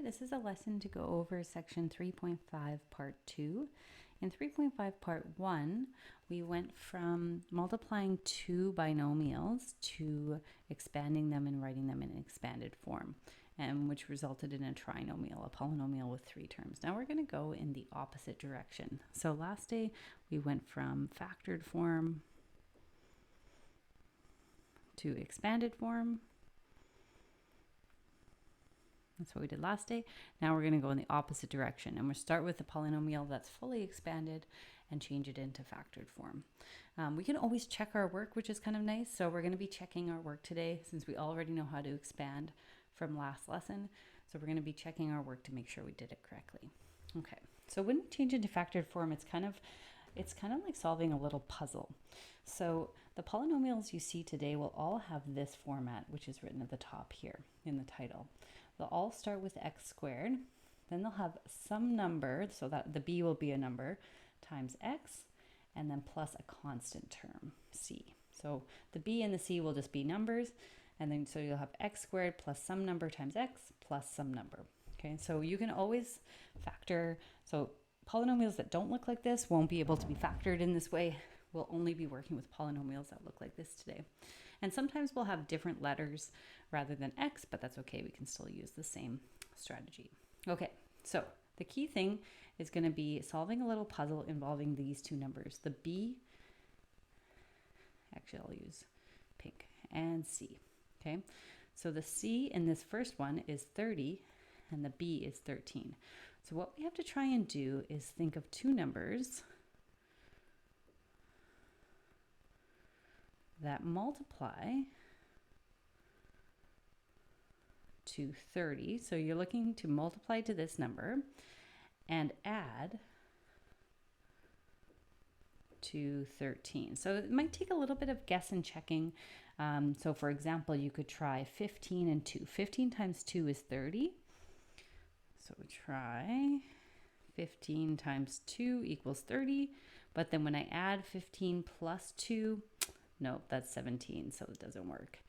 Okay, this is a lesson to go over section 3.5 part 2. In 3.5 part 1, we went from multiplying two binomials to expanding them and writing them in an expanded form, and which resulted in a trinomial, a polynomial with three terms. Now we're going to go in the opposite direction. So last day we went from factored form to expanded form. That's what we did last day. Now we're going to go in the opposite direction, and we'll start with a polynomial that's fully expanded and change it into factored form. We can always check our work, which is kind of nice. So we're going to be checking our work today since we already know how to expand from last lesson. So we're going to be checking our work to make sure we did it correctly. Okay, so when we change into factored form, it's kind of like solving a little puzzle. So the polynomials you see today will all have this format, which is written at the top here in the title. They'll all start with x squared, then they'll have some number, so that the b will be a number, times x, and then plus a constant term, c. So the b and the c will just be numbers, and then so you'll have x squared plus some number times x plus some number. Okay, so you can always factor, so polynomials that don't look like this won't be able to be factored in this way. We'll only be working with polynomials that look like this today. And sometimes we'll have different letters rather than x, but that's okay. We can still use the same strategy. Okay, so the key thing is going to be solving a little puzzle involving these two numbers, the b, actually I'll use pink, and c. Okay, so the c in this first one is 30 and the b is 13. So what we have to try and do is think of two numbers that multiply to 30. So you're looking to multiply to this number and add to 13. So it might take a little bit of guess and checking. So for example, you could try 15 and 2. 15 times 2 is 30. So we try 15 times 2 equals 30. But then when I add 15 plus 2, nope, that's 17, so it doesn't work.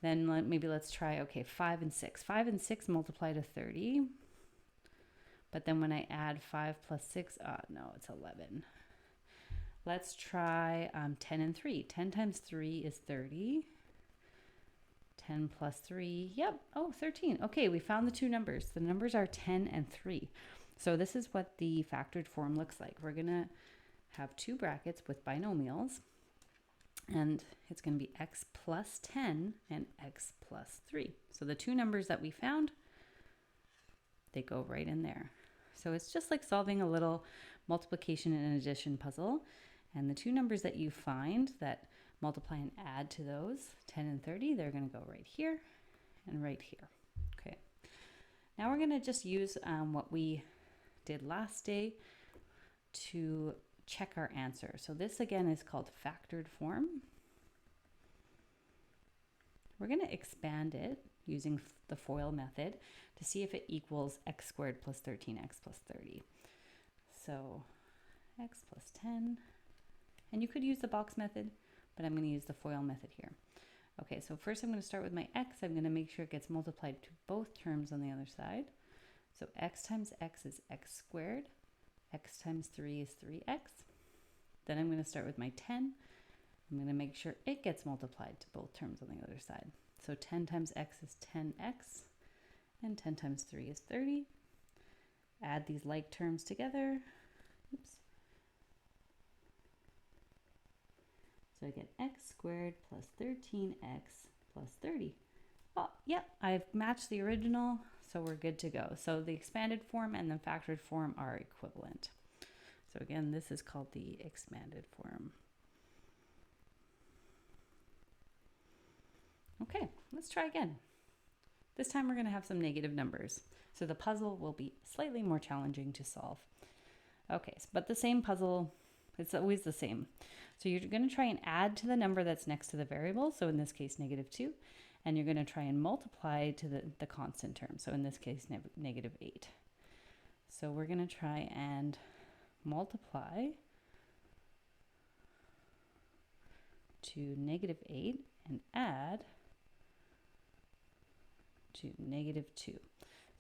Then maybe let's try, okay, 5 and 6. 5 and 6 multiply to 30. But then when I add 5 plus 6, no, it's 11. Let's try 10 and 3. 10 times 3 is 30. 10 plus 3, yep, 13. Okay, we found the two numbers. The numbers are 10 and 3. So this is what the factored form looks like. We're going to have two brackets with binomials. And it's going to be x plus 10 and x plus 3. So the two numbers that we found, they go right in there. So it's just like solving a little multiplication and addition puzzle. And the two numbers that you find that multiply and add to those, 10 and 30, they're going to go right here and right here. Okay. Now we're going to just use what we did last day to check our answer. So this again is called factored form. We're going to expand it using the FOIL method to see if it equals x squared plus 13x plus 30. So x plus 10, and you could use the box method, but I'm going to use the FOIL method here. Okay, so first I'm going to start with my x. I'm going to make sure it gets multiplied to both terms on the other side. So x times x is x squared. X times 3 is 3x. Then I'm going to start with my 10. I'm going to make sure it gets multiplied to both terms on the other side. So 10 times x is 10x, and 10 times 3 is 30. Add these like terms together. Oops. So I get x squared plus 13x plus 30. Oh, yep, I've matched the original, so we're good to go. So the expanded form and the factored form are equivalent. So again, this is called the expanded form. Okay, let's try again. This time we're going to have some negative numbers. So the puzzle will be slightly more challenging to solve. Okay, but the same puzzle, it's always the same. So you're going to try and add to the number that's next to the variable. So in this case, -2. And you're going to try and multiply to the constant term. So in this case, -8. So we're going to try and multiply to -8 and add to -2.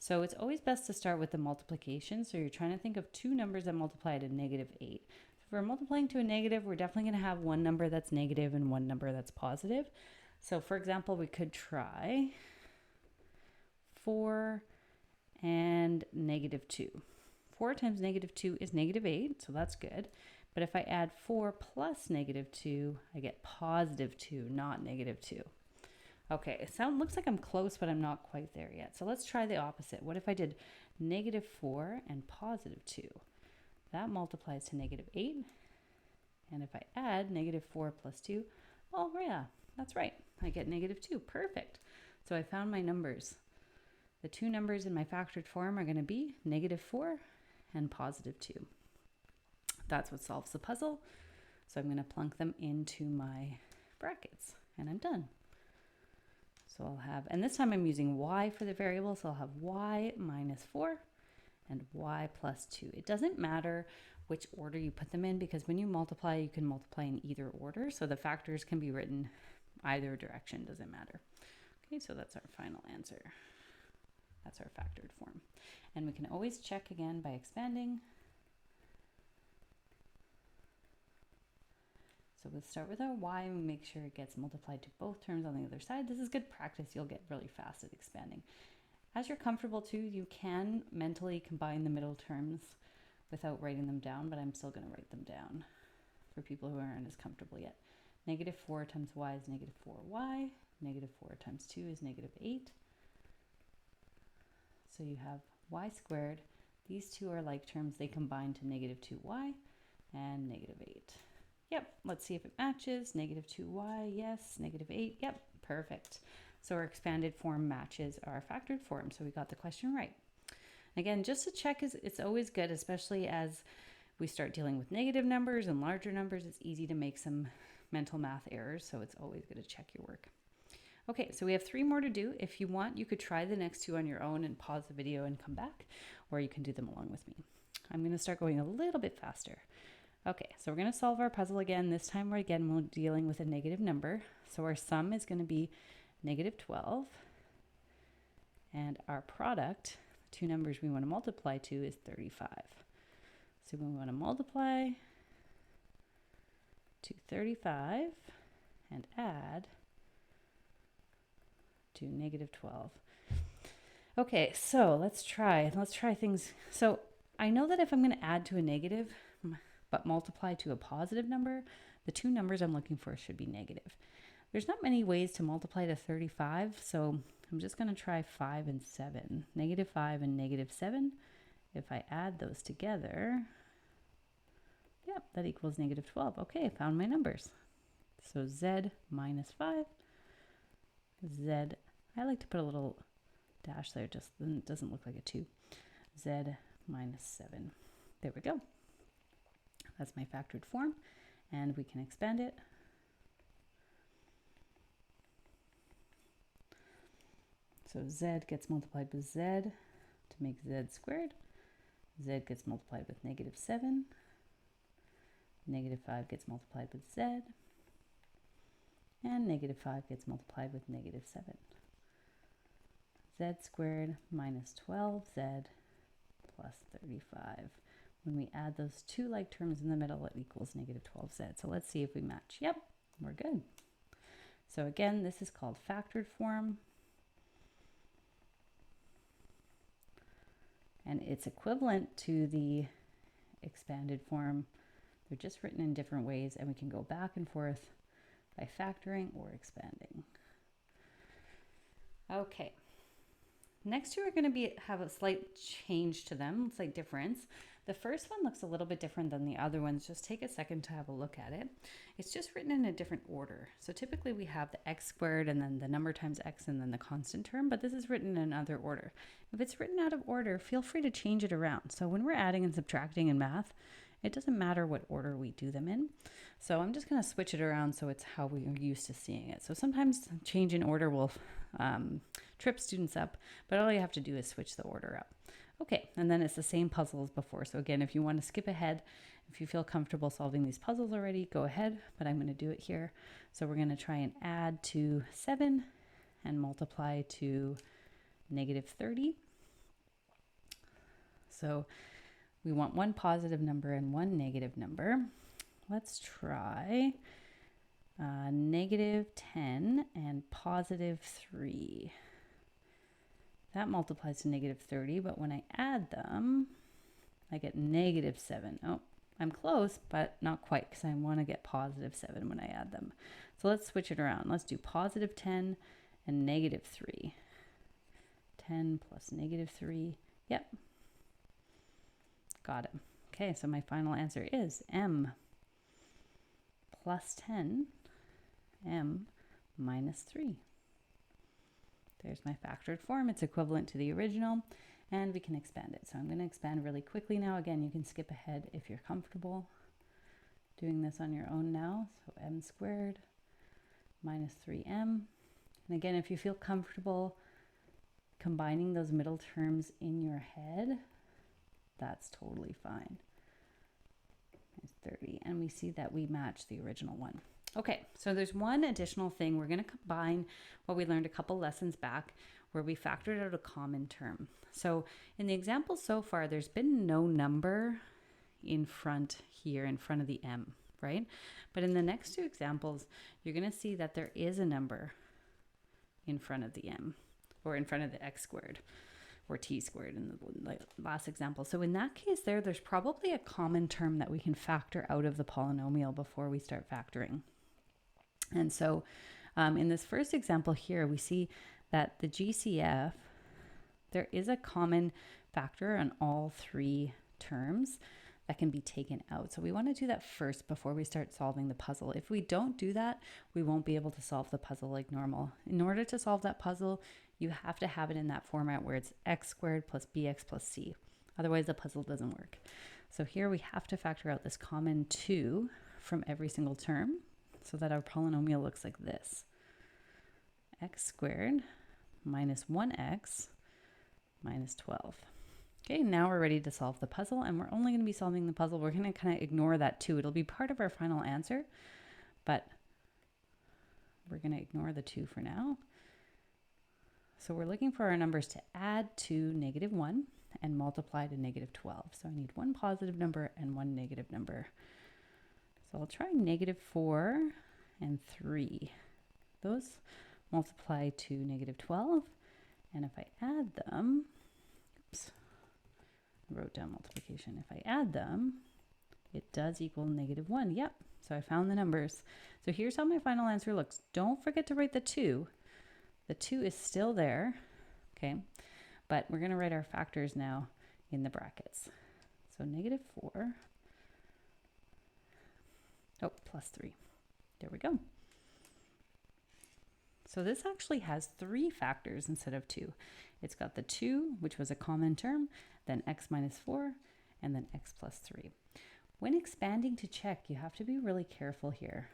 So it's always best to start with the multiplication. So you're trying to think of two numbers that multiply to -8. If we're multiplying to a negative, we're definitely going to have one number that's negative and one number that's positive. So for example, we could try 4 and -2. 4 times -2 is -8, so that's good. But if I add 4 plus -2, I get +2, not -2. Okay, so it looks like I'm close, but I'm not quite there yet. So let's try the opposite. What if I did -4 and +2? That multiplies to -8. And if I add -4 plus 2, oh yeah, that's right. I get -2. Perfect. So I found my numbers. The two numbers in my factored form are going to be -4 and +2. That's what solves the puzzle. So I'm going to plunk them into my brackets and I'm done. So I'll have, and this time I'm using y for the variable, so I'll have y minus 4 and y plus 2. It doesn't matter which order you put them in because when you multiply, you can multiply in either order. So the factors can be written either direction, doesn't matter. Okay, so that's our final answer. That's our factored form. And we can always check again by expanding. So we'll start with our y and make sure it gets multiplied to both terms on the other side. This is good practice. You'll get really fast at expanding. As you're comfortable too, you can mentally combine the middle terms without writing them down, but I'm still going to write them down for people who aren't as comfortable yet. -4 times y is -4y. -4 times 2 is -8. So you have y squared. These two are like terms. They combine to -2y and -8. Yep, let's see if it matches. -2y, yes. -8, yep, perfect. So our expanded form matches our factored form. So we got the question right. Again, just to check, it's always good, especially as we start dealing with negative numbers and larger numbers. It's easy to make some mental math errors, so it's always good to check your work. Okay, so we have 3 more to do. If you want, you could try the next 2 on your own and pause the video and come back, or you can do them along with me. I'm going to start going a little bit faster. Okay, so we're going to solve our puzzle again. This time we're dealing with a negative number. So our sum is going to be -12. And our product, the two numbers we want to multiply to, is 35. So we want to multiply to 35 and add to -12. Okay, so let's try things. So I know that if I'm going to add to a negative, but multiply to a positive number, the two numbers I'm looking for should be negative. There's not many ways to multiply to 35, so I'm just going to try 5 and 7. -5 and -7. If I add those together, yep, that equals -12. Okay, I found my numbers. So z minus 5, z, I like to put a little dash there, just then it doesn't look like a 2. Z minus 7. There we go. That's my factored form, and we can expand it. So z gets multiplied with z to make z squared. Z gets multiplied with -7. -5 gets multiplied with z. And -5 gets multiplied with -7. Z squared minus 12z plus 35. When we add those two like terms in the middle, it equals -12z. So let's see if we match. Yep, we're good. So again, this is called factored form. And it's equivalent to the expanded form. They're just written in different ways, and we can go back and forth by factoring or expanding. Okay. Next two are going to have a slight change to them, slight difference. The first one looks a little bit different than the other ones. Just take a second to have a look at it. It's just written in a different order. So typically we have the x squared and then the number times x and then the constant term, but this is written in another order. If it's written out of order, feel free to change it around. So when we're adding and subtracting in math, it doesn't matter what order we do them in. So I'm just going to switch it around so it's how we're used to seeing it. So sometimes change in order will trip students up, but all you have to do is switch the order up. Okay, and then it's the same puzzle as before. So again, if you want to skip ahead, if you feel comfortable solving these puzzles already, go ahead, but I'm going to do it here. So we're going to try and add to 7 and multiply to -30. So we want one positive number and one negative number. Let's try -10 and +3. That multiplies to -30, but when I add them, I get -7. Oh, I'm close, but not quite, because I want to get +7 when I add them. So let's switch it around. Let's do +10 and -3. 10 plus -3. Yep. Got it. Okay, so my final answer is m plus 10, m minus 3. There's my factored form. It's equivalent to the original, and we can expand it. So I'm going to expand really quickly now. Again, you can skip ahead if you're comfortable doing this on your own now. So m squared minus 3m. And again, if you feel comfortable combining those middle terms in your head, that's totally fine. It's 30, and we see that we match the original one. Okay, so there's one additional thing. We're going to combine what we learned a couple lessons back, where we factored out a common term. So in the example so far, there's been no number in front here, in front of the m, right? But in the next two examples, you're going to see that there is a number in front of the m, or in front of the x squared, or t squared in the last example. So in that case there's probably a common term that we can factor out of the polynomial before we start factoring. And so in this first example here, we see that the GCF, there is a common factor on all three terms that can be taken out. So we want to do that first before we start solving the puzzle. If we don't do that, we won't be able to solve the puzzle like normal. In order to solve that puzzle, you have to have it in that format where it's x squared plus bx plus c. Otherwise, the puzzle doesn't work. So here we have to factor out this common 2 from every single term so that our polynomial looks like this. X squared minus 1x minus 12. Okay, now we're ready to solve the puzzle, and we're only going to be solving the puzzle. We're going to kind of ignore that 2. It'll be part of our final answer, but we're going to ignore the 2 for now. So we're looking for our numbers to add to -1 and multiply to -12. So I need one positive number and one negative number. So I'll try -4 and 3. Those multiply to -12. And if I add them, oops, I wrote down multiplication. If I add them, it does equal -1. Yep, so I found the numbers. So here's how my final answer looks. Don't forget to write the 2. The 2 is still there, okay? But we're going to write our factors now in the brackets. So -4, oh, plus 3. There we go. So this actually has 3 factors instead of 2. It's got the 2, which was a common term, then x minus 4, and then x plus 3. When expanding to check, you have to be really careful here.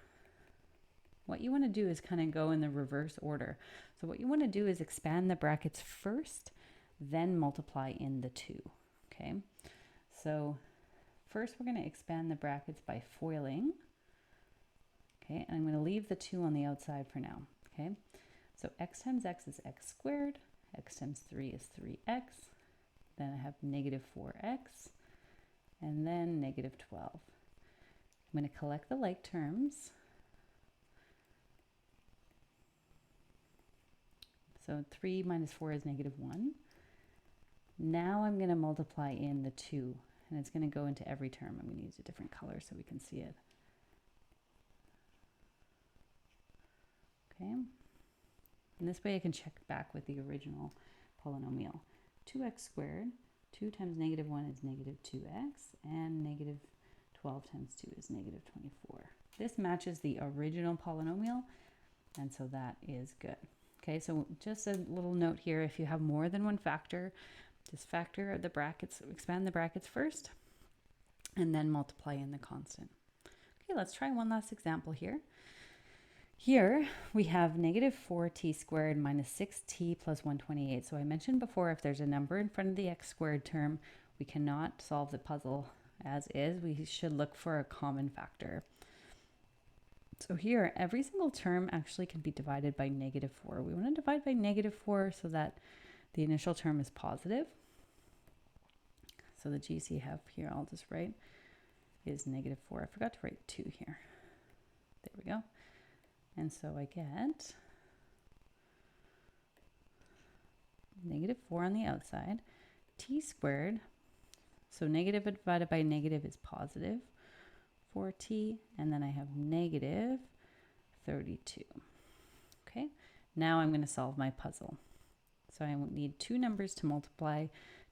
What you want to do is kind of go in the reverse order. So what you want to do is expand the brackets first, then multiply in the 2, okay? So first we're going to expand the brackets by foiling, okay? And I'm going to leave the 2 on the outside for now, okay? So x times x is x squared, x times 3 is 3x, then I have -4x, and then -12. I'm going to collect the like terms. So 3 minus 4 is -1. Now I'm going to multiply in the 2, and it's going to go into every term. I'm going to use a different color so we can see it. Okay. And this way I can check back with the original polynomial. 2x squared, 2 times -1 is -2x, and -12 times 2 is -24. This matches the original polynomial, and so that is good. Okay, so just a little note here, if you have more than one factor, just factor the brackets, expand the brackets first, and then multiply in the constant. Okay, let's try one last example here. Here we have -4t squared minus 6t plus 128. So I mentioned before, if there's a number in front of the x squared term, we cannot solve the puzzle as is. We should look for a common factor. So here, every single term actually can be divided by -4. We want to divide by -4 so that the initial term is positive. So the GCF here, I'll just write, is negative 4. I forgot to write 2 here. There we go. And so I get negative 4 on the outside, t squared. So negative divided by negative is positive 4t, and then I have negative 32. Okay, now I'm going to solve my puzzle. So I need two numbers to multiply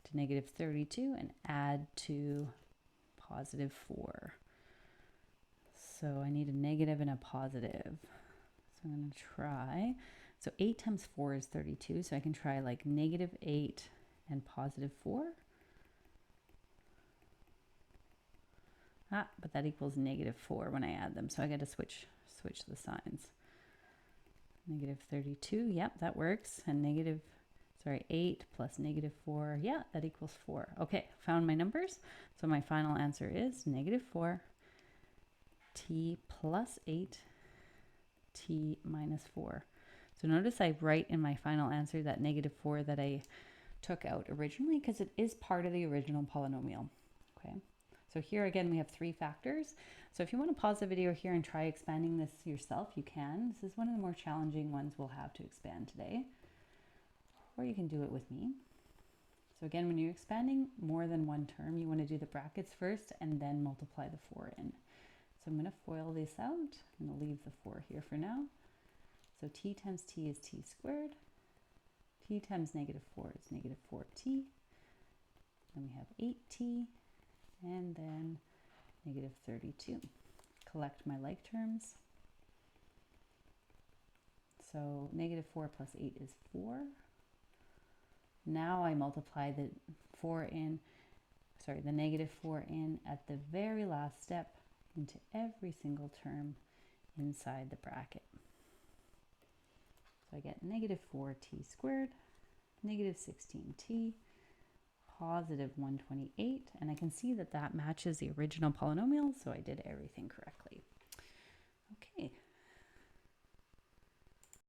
to negative 32 and add to positive 4. So I need a negative and a positive. So I'm going to try. So 8 times 4 is 32. So I can try like negative 8 and positive 4. But that equals negative 4 when I add them. So I got to switch the signs. Negative 32. Yep, that works. And 8 plus negative 4. Yeah, that equals 4. Okay, found my numbers. So my final answer is negative 4, t plus 8, t minus 4. So notice I write in my final answer that negative 4 that I took out originally because it is part of the original polynomial. Okay, so here again we have 3 factors. So if you want to pause the video here and try expanding this yourself, you can. This is one of the more challenging ones we'll have to expand today. Or you can do it with me. So again, when you're expanding more than one term, you want to do the brackets first and then multiply the 4 in. So I'm going to FOIL this out. I'm going to leave the 4 here for now. So t times t is t squared. T times negative 4 is negative 4t. Then we have 8t. And then negative 32. Collect my like terms. So negative 4 plus 8 is 4. Now I multiply the negative 4 in at the very last step into every single term inside the bracket. So I get negative 4t squared, negative 16t, positive 128, and I can see that that matches the original polynomial, so I did everything correctly.